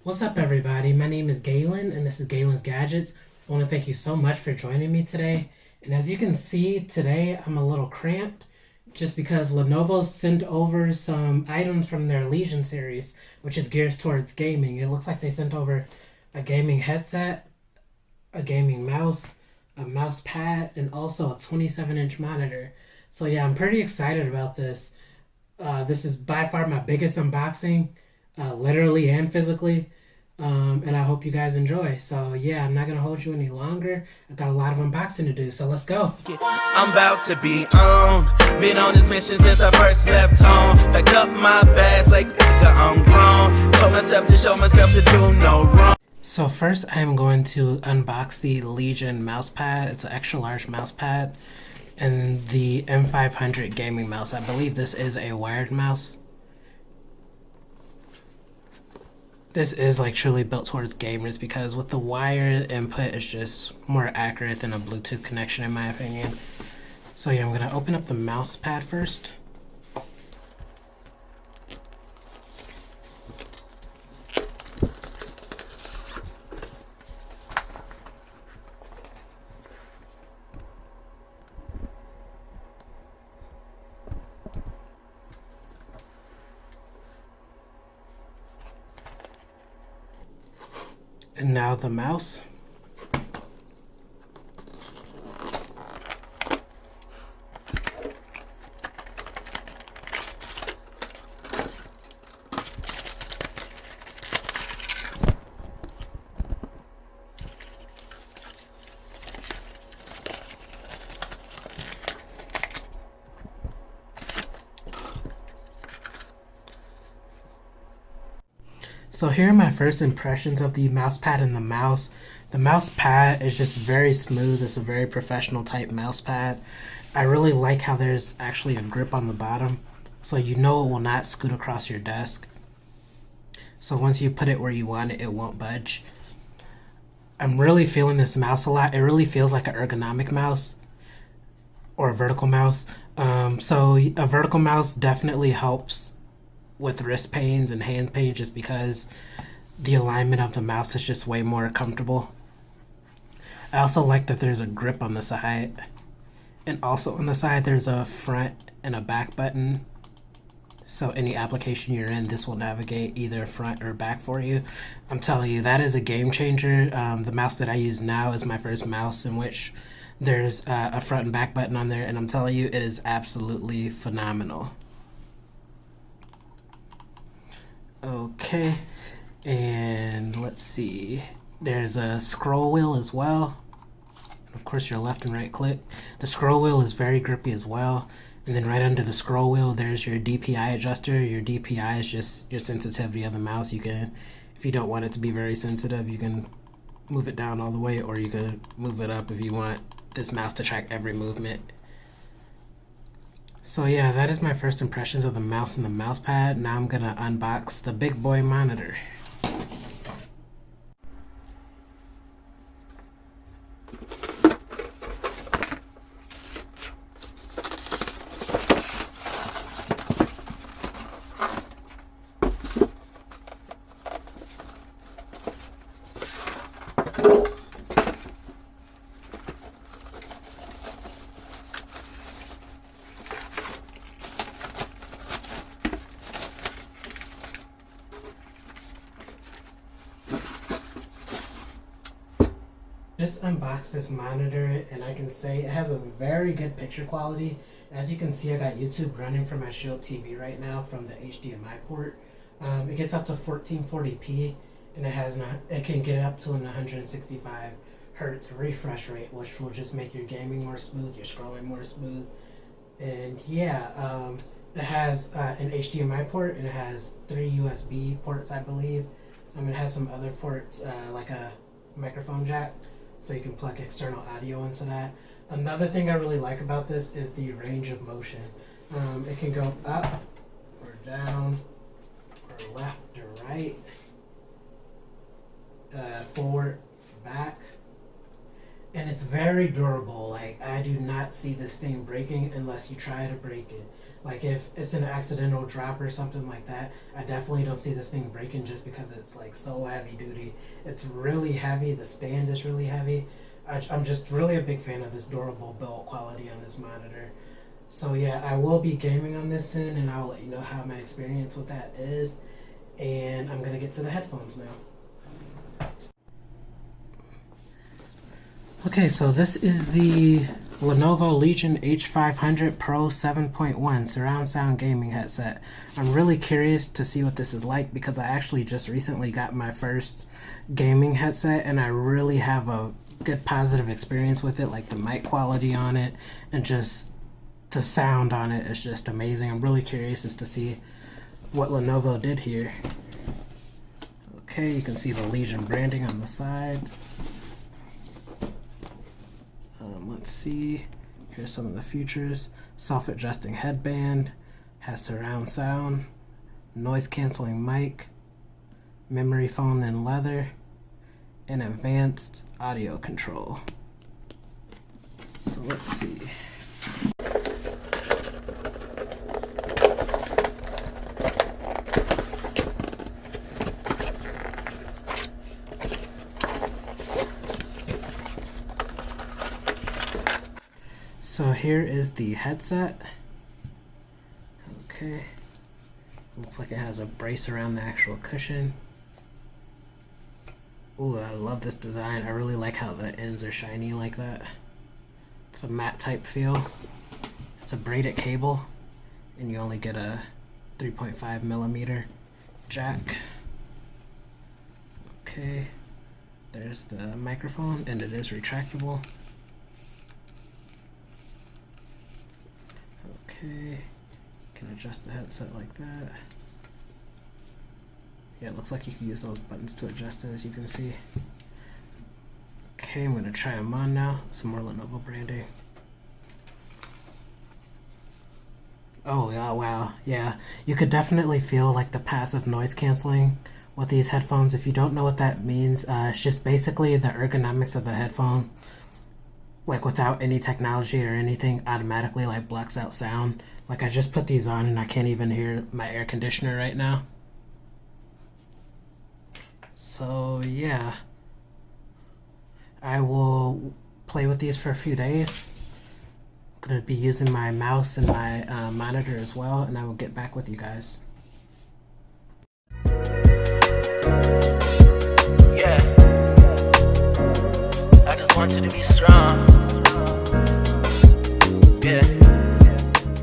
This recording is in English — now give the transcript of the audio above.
What's up, everybody? My name is Galen, and this is Galen's Gadgets. I want to thank you so much for joining me today. And as you can see, today I'm a little cramped just because Lenovo sent over some items from their Legion series, which is geared towards gaming. It looks like they sent over a gaming headset, a gaming mouse, a mouse pad, and also a 27-inch monitor. So yeah, I'm pretty excited about this. This is by far my biggest unboxing, literally and physically. And I hope you guys enjoy. So yeah, I'm not gonna hold you any longer. I got a lot of unboxing to do, so let's go. I'm about to be on. Been on this mission since I first left home. Packed up my bags like I'm grown. Told myself to show myself to do no wrong. So first I'm going to unbox the Legion mouse pad. It's an extra large mouse pad. And the M500 gaming mouse. I believe this is a wired mouse. This is like truly built towards gamers because with the wire input it's just more accurate than a Bluetooth connection in my opinion. So yeah, I'm gonna open up the mouse pad first. And now the mouse. So here are my first impressions of the mouse pad and the mouse. The mouse pad is just very smooth. It's a very professional type mouse pad. I really like how there's actually a grip on the bottom, so you know it will not scoot across your desk. So once you put it where you want it, it won't budge. I'm really feeling this mouse a lot. It really feels like an ergonomic mouse or a vertical mouse. So a vertical mouse definitely helps with wrist pains and hand pain just because the alignment of the mouse is just way more comfortable. I also like that there's a grip on the side, and also on the side there's a front and a back button, so any application you're in, this will navigate either front or back for you. I'm telling you, that is a game changer. The mouse that I use now is my first mouse in which there's a front and back button on there, and I'm telling you, it is absolutely phenomenal. Okay, and let's see, there's a scroll wheel as well, and of course your left and right click. The scroll wheel is very grippy as well, and then right under the scroll wheel there's your DPI adjuster. Your DPI is just your sensitivity of the mouse. You can, if you don't want it to be very sensitive, you can move it down all the way, or you can move it up if you want this mouse to track every movement. So yeah, that is my first impressions of the mouse and the mouse pad. Now I'm gonna unbox the big boy monitor. Just unboxed this monitor, and I can say it has a very good picture quality. As you can see, I got YouTube running from my Shield TV right now from the HDMI port. It gets up to 1440p, and it can get up to an 165 hertz refresh rate, which will just make your gaming more smooth, your scrolling more smooth. And yeah, it has an HDMI port, and it has 3 USB ports, I believe. It has some other ports like a microphone jack, so you can plug external audio into that. Another thing I really like about this is the range of motion. It can go up or down or left or right, forward, back, and it's very durable. Like, I I do not see this thing breaking unless you try to break it. Like if it's an accidental drop or something like that, I definitely don't see this thing breaking just because it's like so heavy duty. It's really heavy. The stand is really heavy. I'm just really a big fan of this durable build quality on this monitor. So yeah, I will be gaming on this soon, and I'll let you know how my experience with that is. And I'm gonna get to the headphones now. Okay, so this is the Lenovo Legion H500 Pro 7.1 surround sound gaming headset. I'm really curious to see what this is like because I actually just recently got my first gaming headset, and I really have a good positive experience with it. Like the mic quality on it and just the sound on it is just amazing. I'm really curious as to see what Lenovo did here. Okay, you can see the Legion branding on the side. Let's see, here's some of the features. Self-adjusting headband, has surround sound, noise canceling mic, memory foam in leather, and advanced audio control. So let's see. So here is the headset. Okay. Looks like it has a brace around the actual cushion. Ooh, I love this design. I really like how the ends are shiny like that. It's a matte type feel. It's a braided cable, and you only get a 3.5 millimeter jack. Okay. There's the microphone, and it is retractable. Okay, can adjust the headset like that. Yeah, it looks like you can use those buttons to adjust it, as you can see. Okay, I'm gonna try them on now. Some more Lenovo branding. Oh yeah, wow, yeah. You could definitely feel like the passive noise canceling with these headphones. If you don't know what that means, it's just basically the ergonomics of the headphone. Like without any technology or anything, automatically like blocks out sound. Like I just put these on and I can't even hear my air conditioner right now. So yeah, I will play with these for a few days. I'm gonna be using my mouse and my monitor as well, and I will get back with you guys. Yeah, I just want you to be strong.